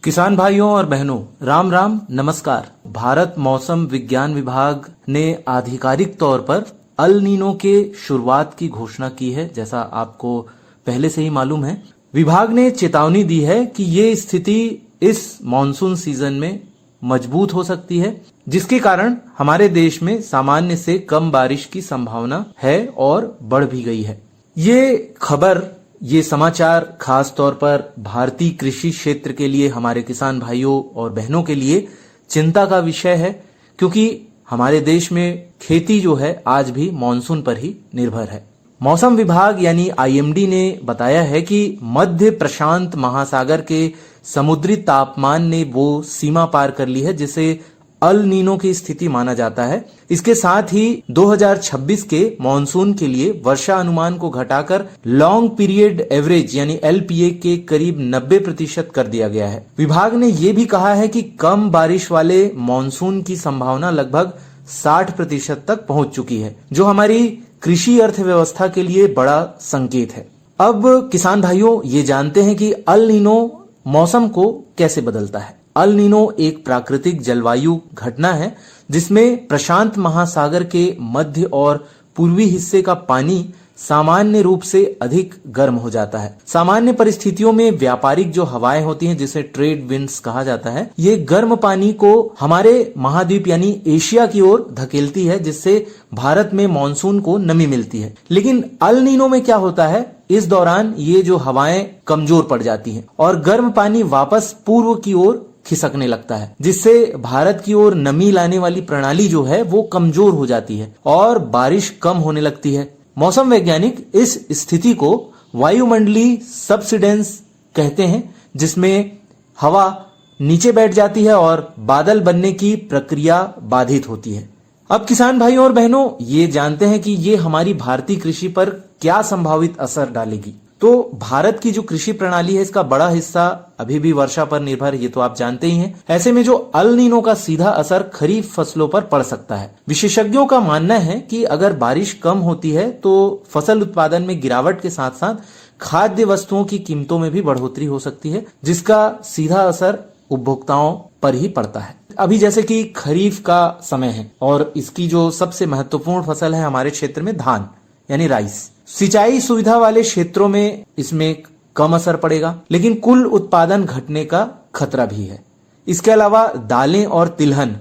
किसान भाइयों और बहनों, राम राम, नमस्कार। भारत मौसम विज्ञान विभाग ने आधिकारिक तौर पर अल नीनो के शुरुआत की घोषणा की है। जैसा आपको पहले से ही मालूम है, विभाग ने चेतावनी दी है कि ये स्थिति इस मॉनसून सीजन में मजबूत हो सकती है, जिसके कारण हमारे देश में सामान्य से कम बारिश की संभावना है और बढ़ भी गई है। ये समाचार खास तौर पर भारतीय कृषि क्षेत्र के लिए, हमारे किसान भाइयों और बहनों के लिए चिंता का विषय है, क्योंकि हमारे देश में खेती जो है आज भी मॉनसून पर ही निर्भर है। मौसम विभाग यानी IMD ने बताया है कि मध्य प्रशांत महासागर के समुद्री तापमान ने वो सीमा पार कर ली है जिसे अल नीनो की स्थिति माना जाता है। इसके साथ ही 2026 के मॉनसून के लिए वर्षा अनुमान को घटाकर लॉन्ग पीरियड एवरेज यानी LPA के करीब 90% कर दिया गया है। विभाग ने ये भी कहा है कि कम बारिश वाले मॉनसून की संभावना लगभग 60% तक पहुंच चुकी है, जो हमारी कृषि अर्थव्यवस्था के लिए बड़ा संकेत है। अब किसान भाइयों, ये जानते हैं कि अल नीनो मौसम को कैसे बदलता है। अल नीनो एक प्राकृतिक जलवायु घटना है जिसमें प्रशांत महासागर के मध्य और पूर्वी हिस्से का पानी सामान्य रूप से अधिक गर्म हो जाता है। सामान्य परिस्थितियों में व्यापारिक जो हवाएं होती हैं, जिसे ट्रेड विंड्स कहा जाता है, ये गर्म पानी को हमारे महाद्वीप यानी एशिया की ओर धकेलती है, जिससे भारत में मॉनसून को नमी मिलती है। लेकिन अल नीनो में क्या होता है, इस दौरान ये जो हवाएं कमजोर पड़ जाती हैं और गर्म पानी वापस पूर्व की ओर खिसकने लगता है, जिससे भारत की ओर नमी लाने वाली प्रणाली जो है वो कमजोर हो जाती है और बारिश कम होने लगती है। मौसम वैज्ञानिक इस स्थिति को वायुमंडलीय सबसिडेंस कहते हैं, जिसमें हवा नीचे बैठ जाती है और बादल बनने की प्रक्रिया बाधित होती है। अब किसान भाइयों और बहनों, ये जानते हैं कि ये हमारी भारतीय कृषि पर क्या संभावित असर डालेगी। तो भारत की जो कृषि प्रणाली है, इसका बड़ा हिस्सा अभी भी वर्षा पर निर्भर, ये तो आप जानते ही हैं। ऐसे में जो अल नीनो का सीधा असर खरीफ फसलों पर पड़ सकता है। विशेषज्ञों का मानना है कि अगर बारिश कम होती है तो फसल उत्पादन में गिरावट के साथ साथ खाद्य वस्तुओं की कीमतों में भी बढ़ोतरी हो सकती है, जिसका सीधा असर उपभोक्ताओं पर ही पड़ता है। अभी जैसे कि खरीफ का समय है और इसकी जो सबसे महत्वपूर्ण फसल है हमारे क्षेत्र में धान यानी राइस। सिंचाई सुविधा वाले क्षेत्रों में इसमें कम असर पड़ेगा, लेकिन कुल उत्पादन घटने का खतरा भी है। इसके अलावा दालें और तिलहन,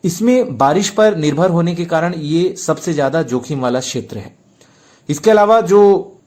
इसमें बारिश पर निर्भर होने के कारण ये सबसे ज्यादा जोखिम वाला क्षेत्र है। इसके अलावा जो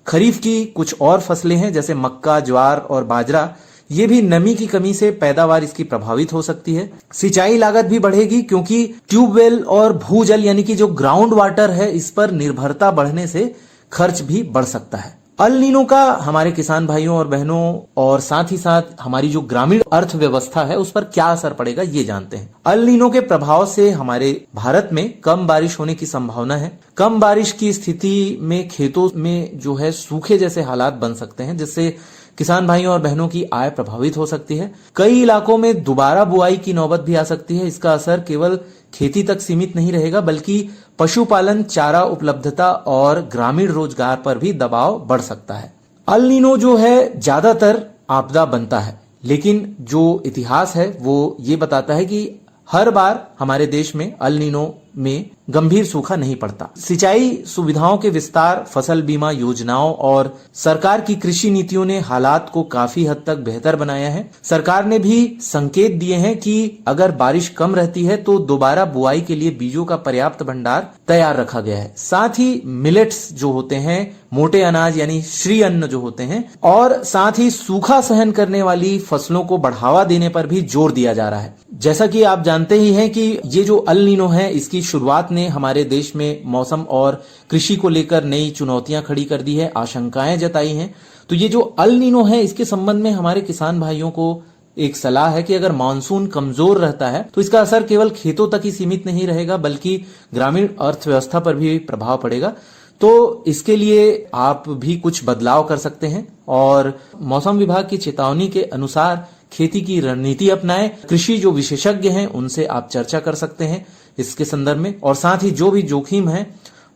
खरीफ की कुछ और फसलें हैं जैसे मक्का, ज्वार और बाजरा, ये भी नमी की कमी से पैदावार इसकी प्रभावित हो सकती है। सिंचाई लागत भी बढ़ेगी, क्योंकि ट्यूबवेल और भूजल यानी कि जो ग्राउंड वाटर है, इस पर निर्भरता बढ़ने से खर्च भी बढ़ सकता है। अल नीनो का हमारे किसान भाइयों और बहनों और साथ ही साथ हमारी जो ग्रामीण अर्थव्यवस्था है उस पर क्या असर पड़ेगा, ये जानते हैं। अल नीनो के प्रभाव से हमारे भारत में कम बारिश होने की संभावना है। कम बारिश की स्थिति में खेतों में जो है सूखे जैसे हालात बन सकते हैं, जिससे किसान भाइयों और बहनों की आय प्रभावित हो सकती है। कई इलाकों में दोबारा बुआई की नौबत भी आ सकती है। इसका असर केवल खेती तक सीमित नहीं रहेगा, बल्कि पशुपालन, चारा उपलब्धता और ग्रामीण रोजगार पर भी दबाव बढ़ सकता है। अल नीनो जो है ज्यादातर आपदा बनता है, लेकिन जो इतिहास है वो ये बताता है कि हर बार हमारे देश में अल नीनो में गंभीर सूखा नहीं पड़ता। सिंचाई सुविधाओं के विस्तार, फसल बीमा योजनाओं और सरकार की कृषि नीतियों ने हालात को काफी हद तक बेहतर बनाया है। सरकार ने भी संकेत दिए हैं कि अगर बारिश कम रहती है तो दोबारा बुआई के लिए बीजों का पर्याप्त भंडार तैयार रखा गया है। साथ ही मिलेट्स जो होते हैं, मोटे अनाज यानी श्री अन्न जो होते हैं, और साथ ही सूखा सहन करने वाली फसलों को बढ़ावा देने पर भी जोर दिया जा रहा है। जैसा कि आप जानते ही हैं कि ये जो अल नीनो है, इसकी शुरुआत ने हमारे देश में मौसम और कृषि को लेकर नई चुनौतियां खड़ी कर दी है, आशंकाएं जताई हैं। तो ये जो अल नीनो है, इसके संबंध में हमारे किसान भाइयों को एक सलाह है कि अगर मानसून कमजोर रहता है तो इसका असर केवल खेतों तक ही सीमित नहीं रहेगा, बल्कि ग्रामीण अर्थव्यवस्था पर भी प्रभाव पड़ेगा। तो इसके लिए आप भी कुछ बदलाव कर सकते हैं और मौसम विभाग की चेतावनी के अनुसार खेती की रणनीति अपनाएं। कृषि जो विशेषज्ञ हैं उनसे आप चर्चा कर सकते हैं इसके संदर्भ में, और साथ ही जो भी जोखिम है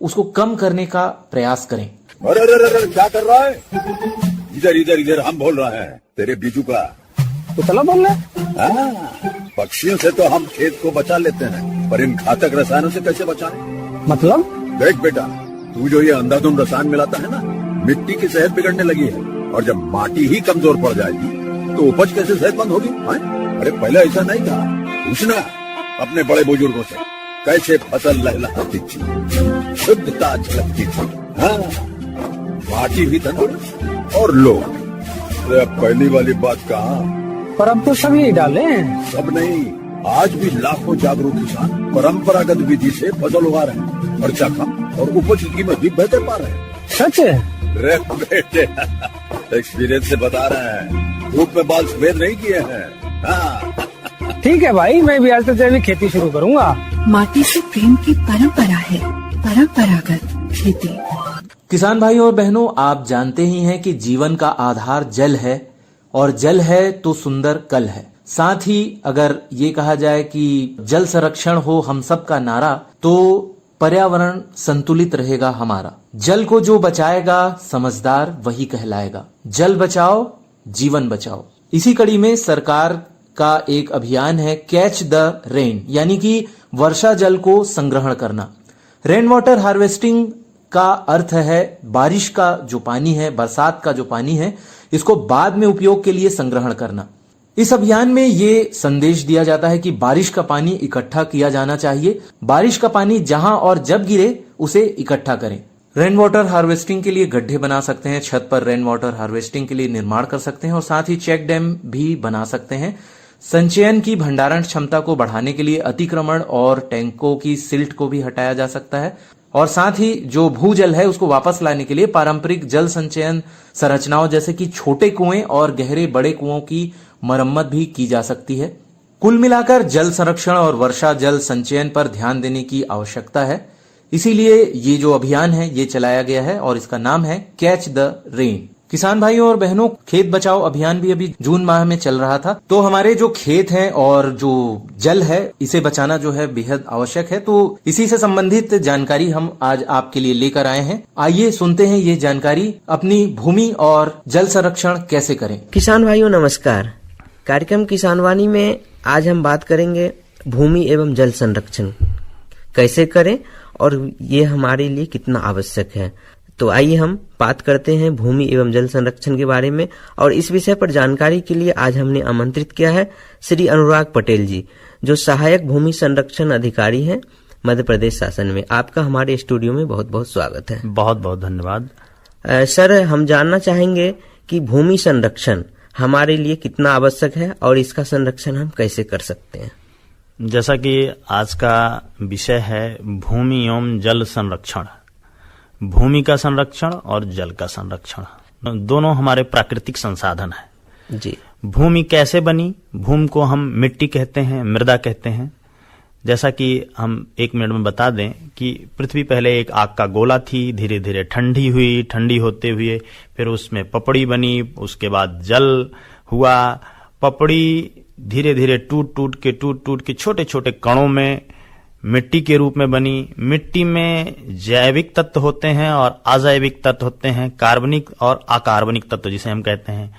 उसको कम करने का प्रयास करें। अरे अरे अरे क्या कर रहा है? इधर इधर इधर हम बोल रहे हैं तेरे बीजू का। तो चलो बोल रहे। पक्षियों से तो हम खेत को बचा लेते हैं, पर इन घातक रसायनों से कैसे बचाएं? मतलब? देख बेटा, तू जो ये अंधाधुंध रसायन मिलाता है ना, मिट्टी की सेहत बिगड़ने लगी है। और जब माटी ही कमजोर पड़ जाएगी तो उपज कैसे सेहतमंद होगी? अरे पहले ऐसा नहीं था। पूछना अपने बड़े बुजुर्गों से, कैसे फसल लहलहाती थी, शुद्धता झलकती थी। हाँ, माटी भी तंदुरुस्त और लोग। अरे अब पहली वाली बात कहाँ? पर अब तो सब यही डाले हैं। सब नहीं, आज भी लाखों जागरूक किसान परंपरागत विधि से फसल उगा रहे हैं। खर्चा कम और उपज की कीमत भी बेहतर पा रहे हैं। सच है? रे बेटे, एक्सपीरियंस से बता रहे हैं, धूप में बाल सफेद नहीं किए हैं। हाँ। ठीक है भाई, मैं भी आज से जैविक खेती शुरू करूंगा। माटी से प्रेम की परंपरा है, परंपरागत खेती। किसान भाई और बहनों, आप जानते ही हैं कि जीवन का आधार जल है और जल है तो सुंदर कल है। साथ ही अगर ये कहा जाए कि जल संरक्षण हो हम सब का नारा, तो पर्यावरण संतुलित रहेगा हमारा। जल को जो बचाएगा समझदार वही कहलाएगा। जल बचाओ जीवन बचाओ। इसी कड़ी में सरकार का एक अभियान है कैच द रेन, यानी कि वर्षा जल को संग्रहण करना। रेन वाटर हार्वेस्टिंग का अर्थ है बारिश का जो पानी है, बरसात का जो पानी है, इसको बाद में उपयोग के लिए संग्रहण करना। इस अभियान में ये संदेश दिया जाता है कि बारिश का पानी इकट्ठा किया जाना चाहिए। बारिश का पानी जहां और जब गिरे उसे इकट्ठा करें। रेन वाटर हार्वेस्टिंग के लिए गड्ढे बना सकते हैं, छत पर रेन वाटर हार्वेस्टिंग के लिए निर्माण कर सकते हैं और साथ ही चेक डैम भी बना सकते हैं। संचयन की भंडारण क्षमता को बढ़ाने के लिए अतिक्रमण और टैंकों की सिल्ट को भी हटाया जा सकता है और साथ ही जो भूजल है उसको वापस लाने के लिए पारंपरिक जल संचयन संरचनाओं जैसे कि छोटे कुएं और गहरे बड़े कुओं की मरम्मत भी की जा सकती है। कुल मिलाकर जल संरक्षण और वर्षा जल संचयन पर ध्यान देने की आवश्यकता है। इसीलिए ये जो अभियान है ये चलाया गया है और इसका नाम है कैच द रेन। किसान भाइयों और बहनों, खेत बचाओ अभियान भी अभी जून माह में चल रहा था, तो हमारे जो खेत हैं और जो जल है इसे बचाना जो है बेहद आवश्यक है। तो इसी से संबंधित जानकारी हम आज आपके लिए लेकर आए हैं। आइए सुनते हैं ये जानकारी, अपनी भूमि और जल संरक्षण कैसे करें। किसान भाइयों नमस्कार। कार्यक्रम किसान वाणी में आज हम बात करेंगे भूमि एवं जल संरक्षण कैसे करें और ये हमारे लिए कितना आवश्यक है। तो आइए हम बात करते हैं भूमि एवं जल संरक्षण के बारे में। और इस विषय पर जानकारी के लिए आज हमने आमंत्रित किया है श्री अनुराग पटेल जी, जो सहायक भूमि संरक्षण अधिकारी हैं मध्य प्रदेश शासन में। आपका हमारे स्टूडियो में बहुत बहुत स्वागत है। बहुत बहुत धन्यवाद। सर, हम जानना चाहेंगे कि भूमि संरक्षण हमारे लिए कितना आवश्यक है और इसका संरक्षण हम कैसे कर सकते हैं। जैसा कि आज का विषय है भूमि एवं जल संरक्षण, भूमि का संरक्षण और जल का संरक्षण दोनों हमारे प्राकृतिक संसाधन है जी। भूमि कैसे बनी? भूमि को हम मिट्टी कहते हैं, मृदा कहते हैं। जैसा कि हम एक मिनट में बता दें कि पृथ्वी पहले एक आग का गोला थी, धीरे धीरे ठंडी हुई, ठंडी होते हुए फिर उसमें पपड़ी बनी, उसके बाद जल हुआ। पपड़ी धीरे धीरे टूट टूट के छोटे छोटे कणों में मिट्टी के रूप में बनी। मिट्टी में जैविक तत्व होते हैं और अजैविक तत्व होते हैं, कार्बनिक और अकार्बनिक तत्व जिसे हम कहते हैं।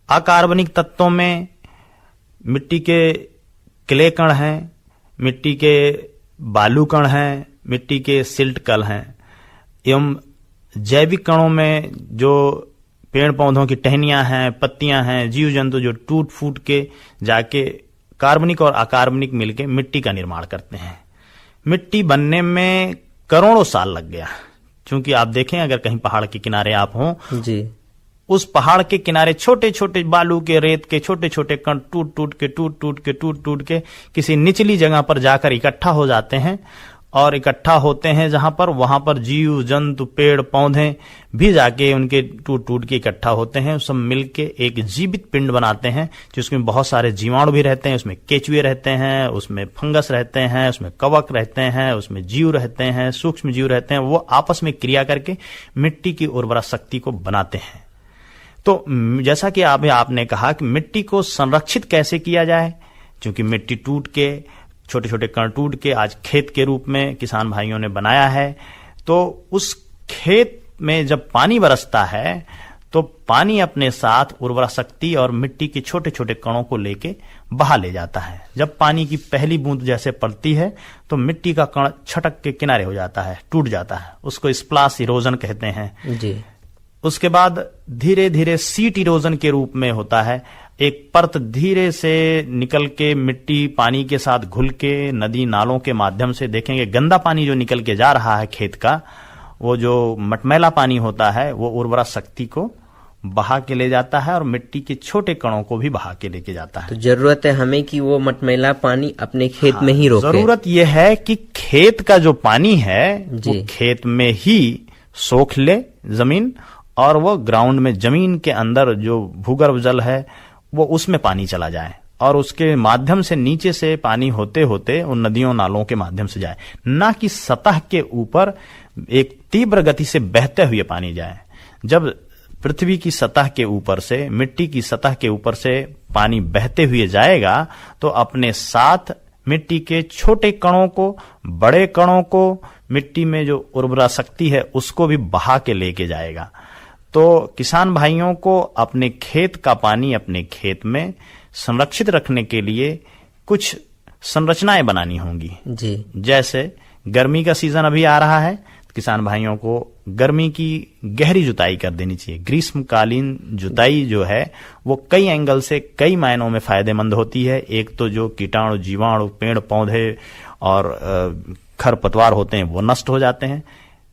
अकार्बनिक तत्वों में मिट्टी के क्ले कण हैं, मिट्टी के बालू कण हैं, मिट्टी के सिल्ट कण हैं। एवं जैविक कणों में जो पेड़ पौधों की टहनियां हैं, पत्तियां हैं, जीव जंतु जो टूट फूट के जाके कार्बनिक और अकार्बनिक मिलके मिट्टी का निर्माण करते हैं। मिट्टी बनने में करोड़ों साल लग गया, क्योंकि आप देखें अगर कहीं पहाड़ के किनारे आप हों जी, उस पहाड़ के किनारे छोटे छोटे बालू के, रेत के छोटे छोटे कण टूट टूट के किसी निचली जगह पर जाकर इकट्ठा हो जाते हैं और इकट्ठा होते हैं जहां पर, वहां पर जीव जंतु पेड़ पौधे भी जाके उनके टूट के इकट्ठा होते हैं। सब मिलके एक जीवित पिंड बनाते हैं जिसमें बहुत सारे जीवाणु भी रहते हैं, उसमें केचुए रहते हैं, उसमें फंगस रहते हैं, उसमें कवक रहते हैं, उसमें जीव रहते हैं, सूक्ष्म जीव रहते हैं। वो आपस में क्रिया करके मिट्टी की उर्वरा शक्ति को बनाते हैं। तो जैसा कि आपने कहा कि मिट्टी को संरक्षित कैसे किया जाए, क्योंकि मिट्टी टूट के छोटे छोटे कण टूट के आज खेत के रूप में किसान भाइयों ने बनाया है। तो उस खेत में जब पानी बरसता है तो पानी अपने साथ उर्वरा शक्ति और मिट्टी के छोटे छोटे कणों को लेके बहा ले जाता है। जब पानी की पहली बूंद जैसे पड़ती है तो मिट्टी का कण छटक के किनारे हो जाता है, टूट जाता है, उसको स्प्लाश इरोजन कहते हैं जी। उसके बाद धीरे धीरे सीट इरोजन के रूप में होता है, एक परत धीरे से निकल के मिट्टी पानी के साथ घुल के नदी नालों के माध्यम से, देखेंगे गंदा पानी जो निकल के जा रहा है खेत का, वो जो मटमैला पानी होता है वो उर्वरा शक्ति को बहा के ले जाता है और मिट्टी के छोटे कणों को भी बहा के लेके जाता है। तो जरूरत है हमें कि वो मटमैला पानी अपने खेत में ही रोके। जरूरत यह है कि खेत का जो पानी है वो खेत में ही सोख ले जमीन, और वो ग्राउंड में जमीन के अंदर जो भूगर्भ जल है वो उसमें पानी चला जाए और उसके माध्यम से नीचे से पानी होते होते उन नदियों नालों के माध्यम से जाए, ना कि सतह के ऊपर एक तीव्र गति से बहते हुए पानी जाए। जब पृथ्वी की सतह के ऊपर से, मिट्टी की सतह के ऊपर से पानी बहते हुए जाएगा तो अपने साथ मिट्टी के छोटे कणों को, बड़े कणों को, मिट्टी में जो उर्वरा शक्ति है उसको भी बहा के लेके जाएगा। तो किसान भाइयों को अपने खेत का पानी अपने खेत में संरक्षित रखने के लिए कुछ संरचनाएं बनानी होंगी जी। जैसे गर्मी का सीजन अभी आ रहा है, किसान भाइयों को गर्मी की गहरी जुताई कर देनी चाहिए। ग्रीष्मकालीन जुताई जो है वो कई एंगल से, कई मायनों में फायदेमंद होती है। एक तो जो कीटाणु जीवाणु पेड़ पौधे और खरपतवार होते हैं वो नष्ट हो जाते हैं,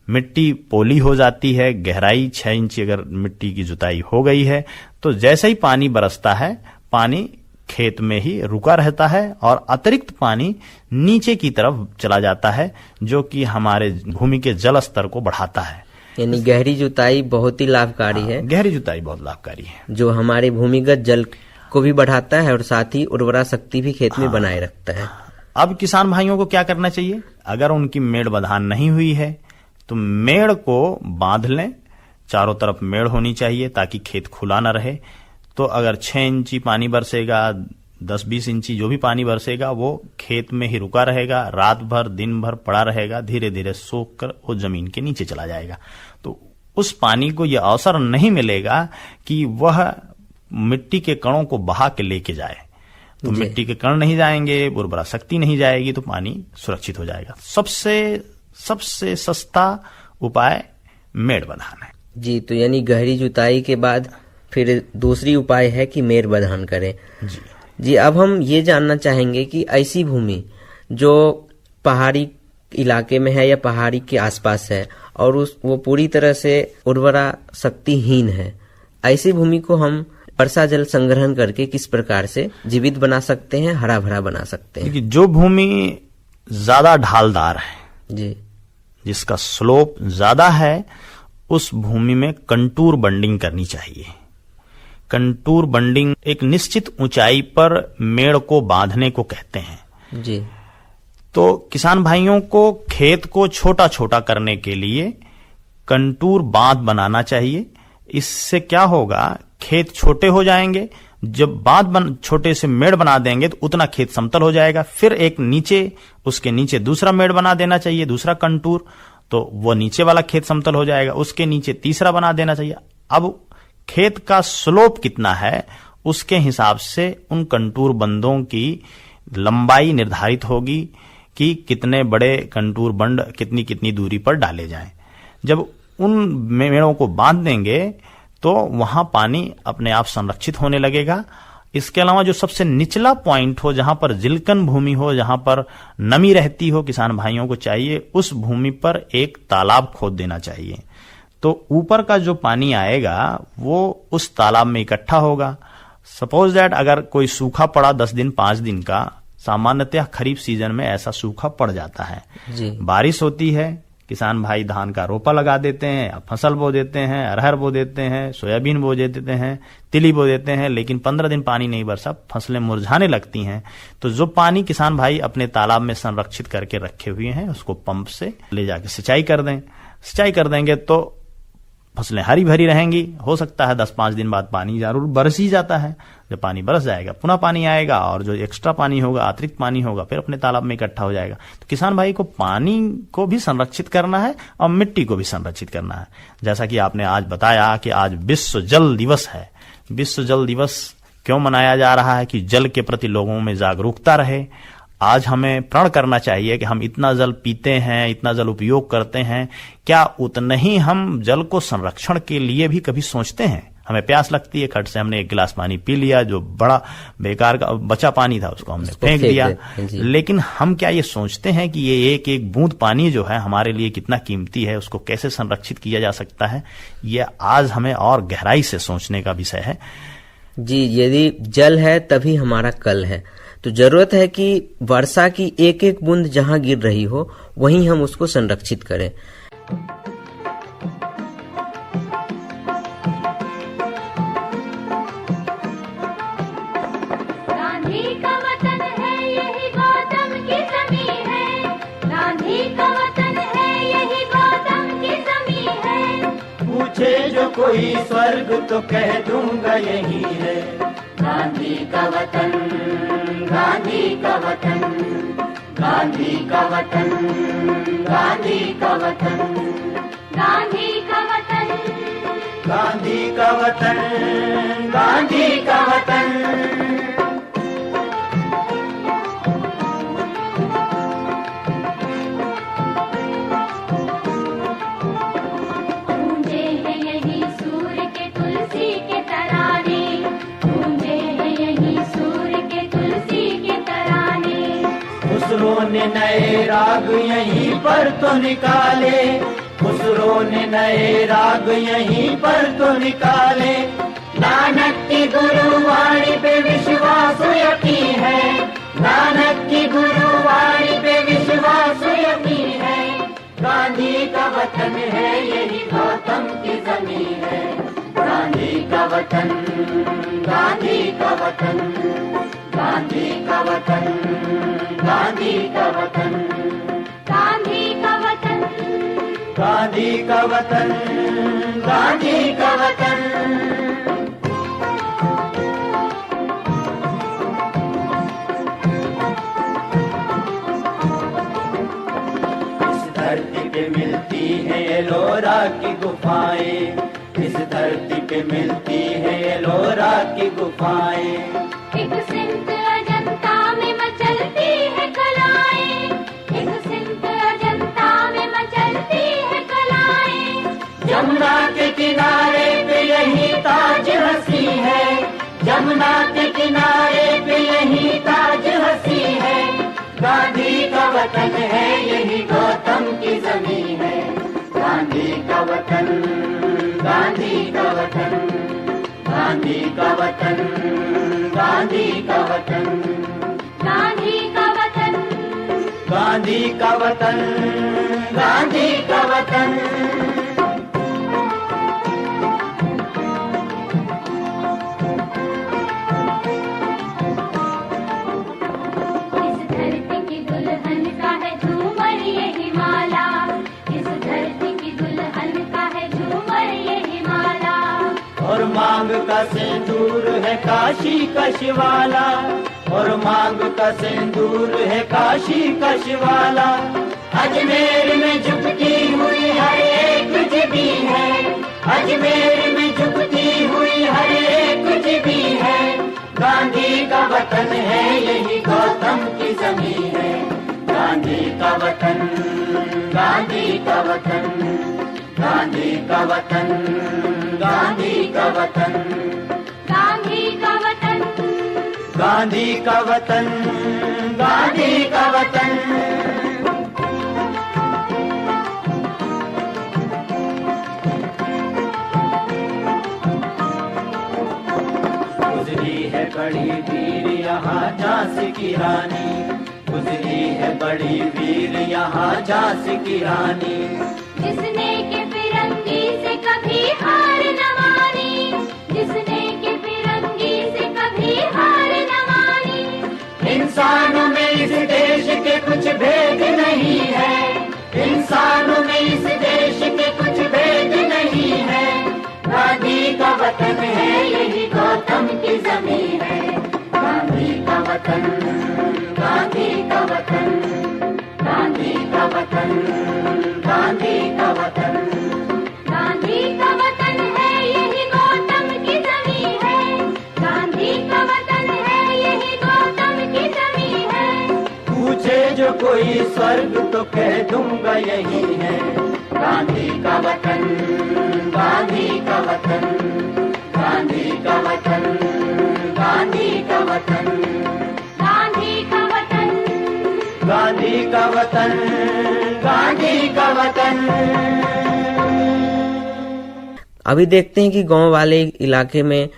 मिट्टी पोली हो जाती है, गहराई 6 इंच अगर मिट्टी की जुताई हो गई है तो जैसे ही पानी बरसता है पानी खेत में ही रुका रहता है और अतिरिक्त पानी नीचे की तरफ चला जाता है, जो कि हमारे भूमि के जल स्तर को बढ़ाता है। यानी गहरी जुताई बहुत ही लाभकारी है। गहरी जुताई बहुत लाभकारी है, जो हमारे भूमिगत जल को भी बढ़ाता है और साथ ही उर्वरा शक्ति भी खेत में बनाए रखता है। अब किसान भाइयों को क्या करना चाहिए? अगर उनकी मेड़ बंधान नहीं हुई है तो मेड़ को बांध लें, चारों तरफ मेड़ होनी चाहिए ताकि खेत खुला न रहे। तो अगर 6 इंची पानी बरसेगा, 10-20 इंची जो भी पानी बरसेगा वो खेत में ही रुका रहेगा, रात भर दिन भर पड़ा रहेगा, धीरे धीरे सोख कर वो जमीन के नीचे चला जाएगा। तो उस पानी को यह अवसर नहीं मिलेगा कि वह मिट्टी के कणों को बहा के लेके जाए। तो मिट्टी के कण नहीं जाएंगे, उर्वरा शक्ति नहीं जाएगी, तो पानी सुरक्षित हो जाएगा। सबसे सस्ता उपाय मेड़ बंधान है जी। तो यानी गहरी जुताई के बाद फिर दूसरी उपाय है कि मेड़ बंधान करें जी। अब हम ये जानना चाहेंगे कि ऐसी भूमि जो पहाड़ी इलाके में है या पहाड़ी के आसपास है और वो पूरी तरह से उर्वरा शक्तिहीन है, ऐसी भूमि को हम वर्षा जल संग्रहण करके किस प्रकार से जीवित बना सकते हैं, हरा भरा बना सकते हैं? जो भूमि ज्यादा ढालदार है जी, जिसका स्लोप ज्यादा है, उस भूमि में कंटूर बंडिंग करनी चाहिए। कंटूर बंडिंग एक निश्चित ऊंचाई पर मेड़ को बांधने को कहते हैं जी। तो किसान भाइयों को खेत को छोटा छोटा करने के लिए कंटूर बांध बनाना चाहिए। इससे क्या होगा, खेत छोटे हो जाएंगे। जब बांध छोटे से मेड़ बना देंगे तो उतना खेत समतल हो जाएगा। फिर एक नीचे, उसके नीचे दूसरा मेड़ बना देना चाहिए, दूसरा कंटूर, तो वो नीचे वाला खेत समतल हो जाएगा। उसके नीचे तीसरा बना देना चाहिए। अब खेत का स्लोप कितना है उसके हिसाब से उन कंटूर बंदों की लंबाई निर्धारित होगी कि कितने बड़े कंटूर बंड कितनी कितनी दूरी पर डाले जाएं। जब उन मेड़ों को बांध देंगे तो वहां पानी अपने आप संरक्षित होने लगेगा। इसके अलावा जो सबसे निचला पॉइंट हो, जहां पर जिलकन भूमि हो, जहां पर नमी रहती हो, किसान भाइयों को चाहिए उस भूमि पर एक तालाब खोद देना चाहिए। तो ऊपर का जो पानी आएगा वो उस तालाब में इकट्ठा होगा। सपोज दैट अगर कोई सूखा पड़ा 10 दिन 5 दिन का, सामान्यतः खरीफ सीजन में ऐसा सूखा पड़ जाता है जी। बारिश होती है, किसान भाई धान का रोपा लगा देते हैं, फसल बो देते हैं, अरहर बो देते हैं, सोयाबीन बो देते हैं, तिली बो देते हैं, लेकिन 15 दिन पानी नहीं बरसा, फसलें मुरझाने लगती हैं। तो जो पानी किसान भाई अपने तालाब में संरक्षित करके रखे हुए हैं उसको पंप से ले जाके सिंचाई कर दें। सिंचाई कर देंगे तो फसलें हरी भरी रहेंगी। हो सकता है 10-5 दिन बाद पानी जरूर बरस ही जाता है, जब पानी बरस जाएगा पुनः पानी आएगा और जो एक्स्ट्रा पानी होगा, अतिरिक्त पानी होगा, फिर अपने तालाब में इकट्ठा हो जाएगा। तो किसान भाई को पानी को भी संरक्षित करना है और मिट्टी को भी संरक्षित करना है। जैसा कि आपने आज बताया कि आज विश्व जल दिवस है। विश्व जल दिवस क्यों मनाया जा रहा है? कि जल के प्रति लोगों में जागरूकता रहे। आज हमें प्रण करना चाहिए कि हम इतना जल पीते हैं, इतना जल उपयोग करते हैं, क्या उतना ही हम जल को संरक्षण के लिए भी कभी सोचते हैं? हमें प्यास लगती है, खट से हमने एक गिलास पानी पी लिया, जो बड़ा बेकार का बचा पानी था उसको हमने फेंक दिया। लेकिन हम क्या ये सोचते हैं कि ये एक एक बूंद पानी जो है हमारे लिए कितना कीमती है, उसको कैसे संरक्षित किया जा सकता है? ये आज हमें और गहराई से सोचने का विषय है। जी, यदि जल है तभी हमारा कल है। तो जरूरत है कि वर्षा की एक एक बूंद जहां गिर रही हो वहीं हम उसको संरक्षित करें। गांधी का वतन है यही गौतम की जमीन है, गांधी का वतन है यही गौतम की जमीन है। पूछे जो कोई स्वर्ग तो कह दूंगा यही है। गांधी का वतन, गांधी का वतन, गांधी का वतन, गांधी का वतन, गांधी का वतन, गांधी का वतन, गांधी का वतन। गूंजे हैं यही सूर्य के तुलसी के तराने, गूंजे हैं यही सूर्य के तुलसी के तराने। खुसरो ने नए राग यहीं पर तो निकाले, खुसरो ने नए राग यहीं पर तो निकाले। नानक की गुरुवाणी पे विश्वास यकीन है, नानक की गुरुवाणी पे विश्वास यकीन है। गांधी का वतन है यही गौतम की जमीन है। गांधी का वतन, गांधी का वतन, गांधी का वतन, गांधी का वतन, गांधी का वतन, गांधी का वतन, गांधी का वतन। इस धरती पे मिलती है एलोरा की गुफाएं, इस धरती पे मिलती है एलोरा की गुफाएं। एक सिंध अजंता में मचलती है कलाएं, एक सिंध अजंता में मचलती है कलाएं। जमुना के किनारे पे यही ताज हंसी है, जमुना के किनारे पे यही ताज हंसी है। गांधी का वतन है यही गौतम की जमीन है। गांधी का वतन, गांधी का वतन, गांधी का वतन, गांधी का वतन, गांधी का वतन, गांधी का वतन, गांधी का वतन। इस धरती की दुल्हन का है झूमर यही माला, इस धरती की दुल्हन का है झूमर यही माला। और मांग का सिंदूर है काशी का शिवाला, और मांग का सिंदूर है काशी का शिवाला। अजमेर में झुकती हुई हर एक जीबी है, अजमेर में झुकती हुई हर एक जीबी है। गांधी का वतन है यही गौतम की जमीन है। गांधी का वतन, गांधी का वतन, गांधी का वतन, गांधी का वतन, गांधी का वतन, गांधी का वतन, गांधी का वतन। गुजरी है बड़ी वीर यहाँ झांसी की रानी, गुजरी है बड़ी वीर यहाँ झांसी की रानी। जिसने के फिरंगी से कभी हार न मानी, जिसने के फिरंगी से कभी हार न मानी। इंसानों में इस देश के कुछ भेद नहीं है, इंसानों में इस देश के कुछ भेद नहीं है। गांधी का वतन है यही गौतम की जमी है। गांधी का वतन, गांधी का वतन, गांधी का वतन, गांधी का वतन, गांधी का वतन है यही गौतम की जमी है। गांधी का वतन है यही गौतम की जमी है। पूछे जो कोई स्वर्ग तो कह दूंगा यही है। गांधी का वतन, गांधी का वतन, गांधी का वतन, गांधी का वतन, गांधी का वतन, गांधी का वतन, गांधी का वतन। अभी देखते हैं कि गांव वाले इलाके में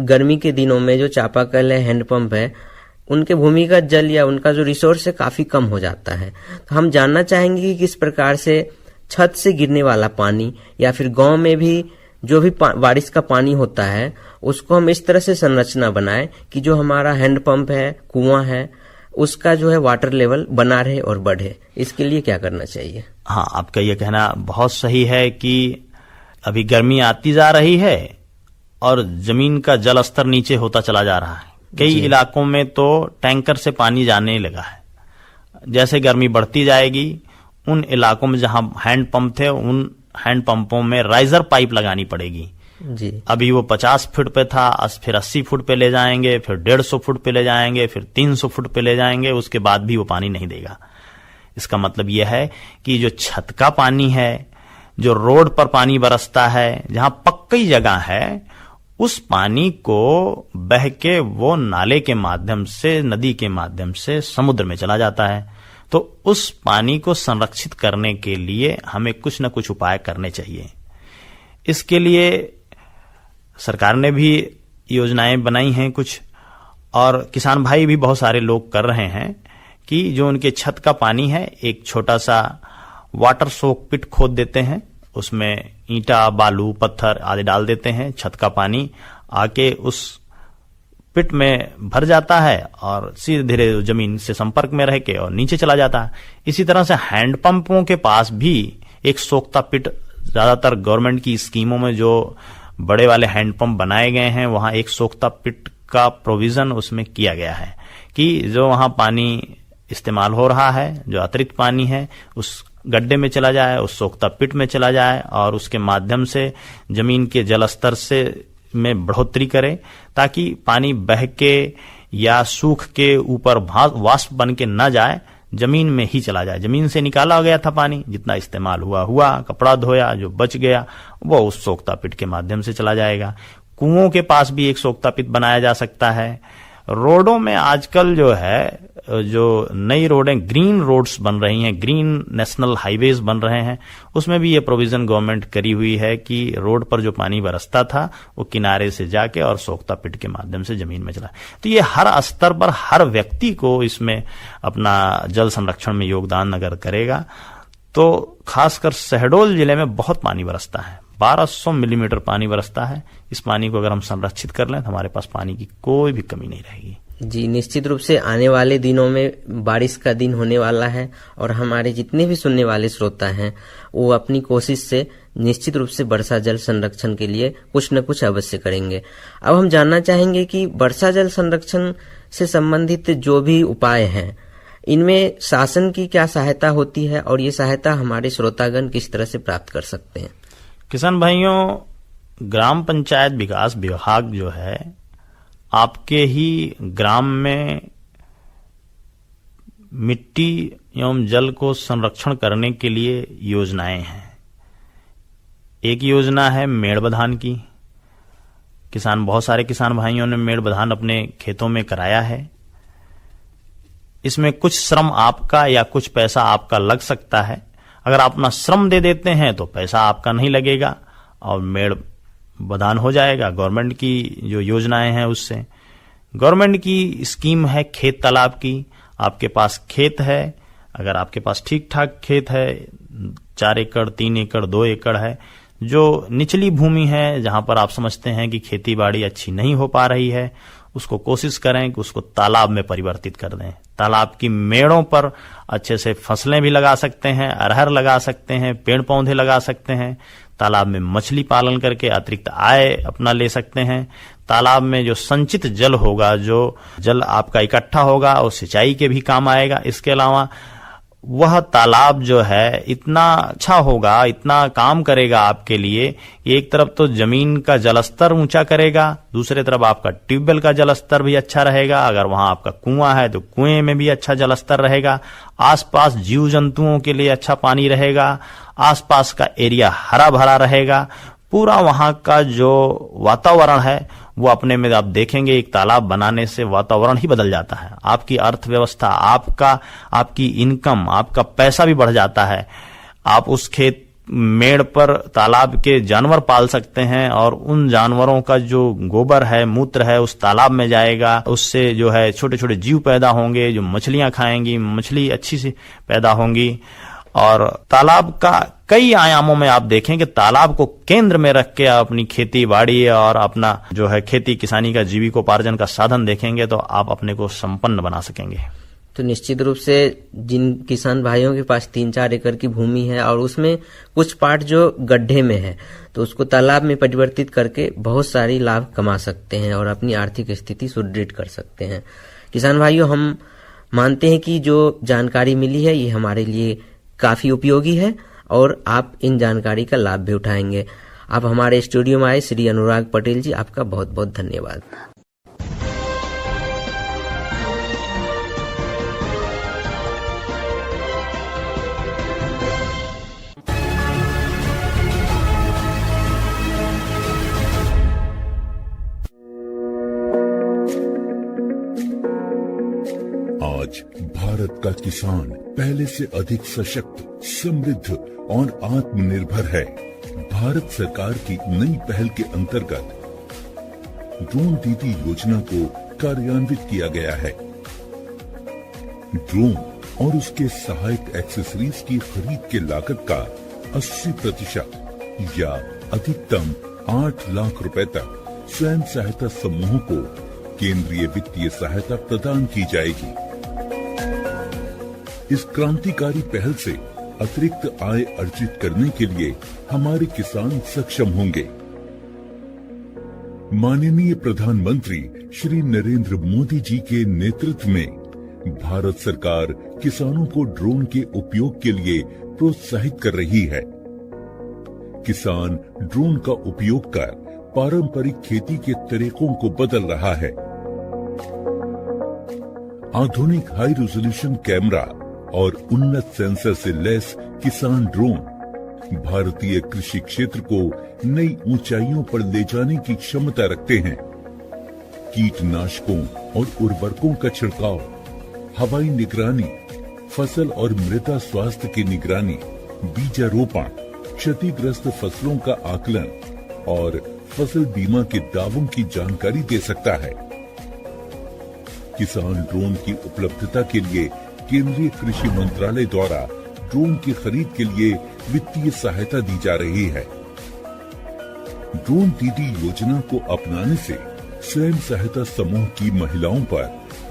गर्मी के दिनों में जो चापाकल है, हैंडपंप है, उनके भूमिगत जल या उनका जो रिसोर्स है काफी कम हो जाता है। तो हम जानना चाहेंगे कि किस प्रकार से छत से गिरने वाला पानी या फिर गांव में भी जो भी बारिश का पानी होता है उसको हम इस तरह से संरचना बनाएं कि जो हमारा हैंडपंप है, कुआं है, उसका जो है वाटर लेवल बना रहे और बढ़े। इसके लिए क्या करना चाहिए? हाँ, आपका ये कहना बहुत सही है कि अभी गर्मी आती जा रही है और जमीन का जल स्तर नीचे होता चला जा रहा है। कई इलाकों में तो टैंकर से पानी जाने लगा है। जैसे गर्मी बढ़ती जाएगी, उन इलाकों में जहां हैंडपंप थे उन हैंडपंपों में राइजर पाइप लगानी पड़ेगी जी। अभी वो 50 फुट पे था, फिर 80 फुट पे ले जाएंगे, फिर 150 फुट पे ले जाएंगे, फिर 300 फुट पे ले जाएंगे, उसके बाद भी वो पानी नहीं देगा। इसका मतलब यह है कि जो छत का पानी है, जो रोड पर पानी बरसता है, जहां पक्की जगह है, उस पानी को बह के वो नाले के माध्यम से, नदी के माध्यम से समुद्र में चला जाता है। तो उस पानी को संरक्षित करने के लिए हमें कुछ न कुछ उपाय करने चाहिए। इसके लिए सरकार ने भी योजनाएं बनाई हैं कुछ, और किसान भाई भी बहुत सारे लोग कर रहे हैं कि जो उनके छत का पानी है, एक छोटा सा वाटर सोक पिट खोद देते हैं, उसमें ईंटा, बालू, पत्थर आदि डाल देते हैं। छत का पानी आके उस पिट में भर जाता है और सीधे धीरे जमीन से संपर्क में रह के और नीचे चला जाता है। इसी तरह से हैंडपंपों के पास भी एक सोखता पिट, ज्यादातर गवर्नमेंट की स्कीमों में जो बड़े वाले हैंडपंप बनाए गए हैं वहां एक सोखता पिट का प्रोविजन उसमें किया गया है कि जो वहां पानी इस्तेमाल हो रहा है, जो अतिरिक्त पानी है, उस गड्ढे में चला जाए, उस सोखता पिट में चला जाए और उसके माध्यम से जमीन के जल स्तर से में बढ़ोतरी करे, ताकि पानी बह के या सूख के ऊपर वाष्प बन के न जाए, जमीन में ही चला जाए। जमीन से निकाला गया था पानी, जितना इस्तेमाल हुआ, कपड़ा धोया, जो बच गया वो उस सोखता पिट के माध्यम से चला जाएगा। कुओं के पास भी एक सोखता पिट बनाया जा सकता है। रोडों में आजकल जो है, जो नई रोडें, ग्रीन रोड्स बन रही हैं, ग्रीन नेशनल हाईवेज बन रहे हैं, उसमें भी ये प्रोविजन गवर्नमेंट करी हुई है कि रोड पर जो पानी बरसता था वो किनारे से जाके और सोखता पिट के माध्यम से जमीन में चला। तो ये हर स्तर पर हर व्यक्ति को इसमें अपना जल संरक्षण में योगदान अगर करेगा तो खासकर शहडोल जिले में बहुत पानी बरसता है, 1200 मिलीमीटर पानी बरसता है। इस पानी को अगर हम संरक्षित कर लें तो हमारे पास पानी की कोई भी कमी नहीं रहेगी। जी, निश्चित रूप से आने वाले दिनों में बारिश का दिन होने वाला है और हमारे जितने भी सुनने वाले श्रोता हैं वो अपनी कोशिश से निश्चित रूप से वर्षा जल संरक्षण के लिए कुछ न कुछ अवश्य करेंगे। अब हम जानना चाहेंगे कि वर्षा जल संरक्षण से संबंधित जो भी उपाय हैं, इनमें शासन की क्या सहायता होती है और ये सहायता हमारे श्रोतागण किस तरह से प्राप्त कर सकते हैं? किसान भाइयों, ग्राम पंचायत विकास विभाग जो है आपके ही ग्राम में मिट्टी एवं जल को संरक्षण करने के लिए योजनाएं हैं। एक योजना है मेड़ बधान की। बहुत सारे किसान भाइयों ने मेड़ बधान अपने खेतों में कराया है। इसमें कुछ श्रम आपका या कुछ पैसा आपका लग सकता है। अगर आप अपना श्रम दे देते हैं तो पैसा आपका नहीं लगेगा और मेड़ बधान हो जाएगा। गवर्नमेंट की जो योजनाएं हैं उससे, गवर्नमेंट की स्कीम है खेत तालाब की। आपके पास खेत है, अगर आपके पास ठीक ठाक खेत है, 4 एकड़ 3 एकड़ 2 एकड़ है, जो निचली भूमि है जहां पर आप समझते हैं कि खेती बाड़ी अच्छी नहीं हो पा रही है, उसको कोशिश करें कि उसको तालाब में परिवर्तित कर दें। तालाब की मेड़ों पर अच्छे से फसलें भी लगा सकते हैं, अरहर लगा सकते हैं, पेड़ पौधे लगा सकते हैं। तालाब में मछली पालन करके अतिरिक्त आय अपना ले सकते हैं। तालाब में जो संचित जल होगा, जो जल आपका इकट्ठा होगा, वो सिंचाई के भी काम आएगा। इसके अलावा वह तालाब जो है इतना अच्छा होगा, इतना काम करेगा आपके लिए। एक तरफ तो जमीन का जलस्तर ऊंचा करेगा, दूसरे तरफ आपका ट्यूबवेल का जलस्तर भी अच्छा रहेगा। अगर वहां आपका कुआं है तो कुएं में भी अच्छा जलस्तर रहेगा। आसपास जीव जंतुओं के लिए अच्छा पानी रहेगा। आसपास का एरिया हरा भरा रहेगा। पूरा वहां का जो वातावरण है वो अपने में आप देखेंगे, एक तालाब बनाने से वातावरण ही बदल जाता है। आपकी अर्थव्यवस्था, आपकी इनकम, आपका पैसा भी बढ़ जाता है। आप उस खेत मेड़ पर तालाब के जानवर पाल सकते हैं और उन जानवरों का जो गोबर है, मूत्र है, उस तालाब में जाएगा। उससे जो है छोटे छोटे जीव पैदा होंगे जो मछलियां खाएंगी, मछली अच्छी सी पैदा होंगी। और तालाब का कई आयामों में आप देखें कि तालाब को केंद्र में रख के आप अपनी खेती बाड़ी और अपना जो है खेती किसानी का जीविकोपार्जन का साधन देखेंगे तो आप अपने को संपन्न बना सकेंगे। तो निश्चित रूप से जिन किसान भाइयों के पास 3-4 एकड़ की भूमि है और उसमें कुछ पार्ट जो गड्ढे में है, तो उसको तालाब में परिवर्तित करके बहुत सारी लाभ कमा सकते हैं और अपनी आर्थिक स्थिति सुदृढ़ कर सकते हैं। किसान भाइयों, हम मानते हैं कि जो जानकारी मिली है ये हमारे लिए काफी उपयोगी है और आप इन जानकारी का लाभ भी उठाएंगे। आप हमारे स्टूडियो में आए श्री अनुराग पटेल जी, आपका बहुत बहुत धन्यवाद। आज भारत का किसान पहले से अधिक सशक्त, समृद्ध और आत्मनिर्भर है। भारत सरकार की नई पहल के अंतर्गत ड्रोन दीदी योजना को कार्यान्वित किया गया है। ड्रोन और उसके सहायक एक्सेसरीज की खरीद के लागत का 80% या अधिकतम 8 लाख रुपए तक स्वयं सहायता समूहों को केंद्रीय वित्तीय सहायता प्रदान की जाएगी। इस क्रांतिकारी पहल से अतिरिक्त आय अर्जित करने के लिए हमारे किसान सक्षम होंगे। माननीय प्रधानमंत्री श्री नरेंद्र मोदी जी के नेतृत्व में भारत सरकार किसानों को ड्रोन के उपयोग के लिए प्रोत्साहित कर रही है। किसान ड्रोन का उपयोग कर पारंपरिक खेती के तरीकों को बदल रहा है। आधुनिक हाई रेजोल्यूशन कैमरा और उन्नत सेंसर से लैस किसान ड्रोन भारतीय कृषि क्षेत्र को नई ऊंचाइयों पर ले जाने की क्षमता रखते हैं। कीटनाशकों और उर्वरकों का छिड़काव, हवाई निगरानी, फसल और मृदा स्वास्थ्य की निगरानी, बीजारोपण, क्षतिग्रस्त फसलों का आकलन और फसल बीमा के दावों की जानकारी दे सकता है। किसान ड्रोन की उपलब्धता के लिए केंद्रीय कृषि मंत्रालय द्वारा ड्रोन की खरीद के लिए वित्तीय सहायता दी जा रही है। ड्रोन दीदी योजना को अपनाने से स्वयं सहायता समूह की महिलाओं पर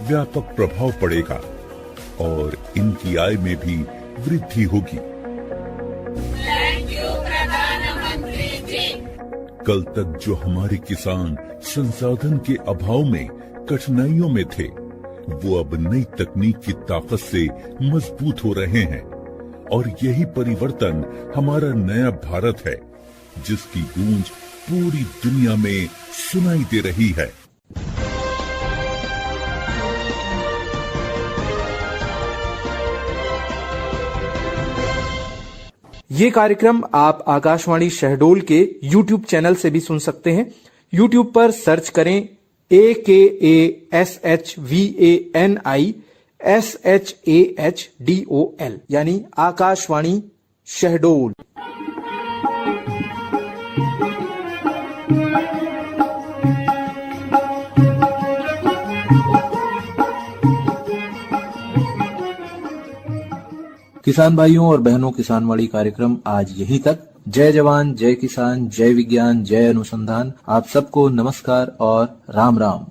व्यापक प्रभाव पड़ेगा और इनकी आय में भी वृद्धि होगी। कल तक जो हमारे किसान संसाधन के अभाव में कठिनाइयों में थे, वो अब नई तकनीक की ताकत से मजबूत हो रहे हैं और यही परिवर्तन हमारा नया भारत है, जिसकी गूंज पूरी दुनिया में सुनाई दे रही है। ये कार्यक्रम आप आकाशवाणी शहडोल के YouTube चैनल से भी सुन सकते हैं। YouTube पर सर्च करें AKASHVANI यानी आकाशवाणी शहडोल। किसान भाइयों और बहनों, किसानवाड़ी कार्यक्रम आज यहीं तक। जय जवान, जय किसान, जय विज्ञान, जय अनुसंधान। आप सबको नमस्कार और राम राम।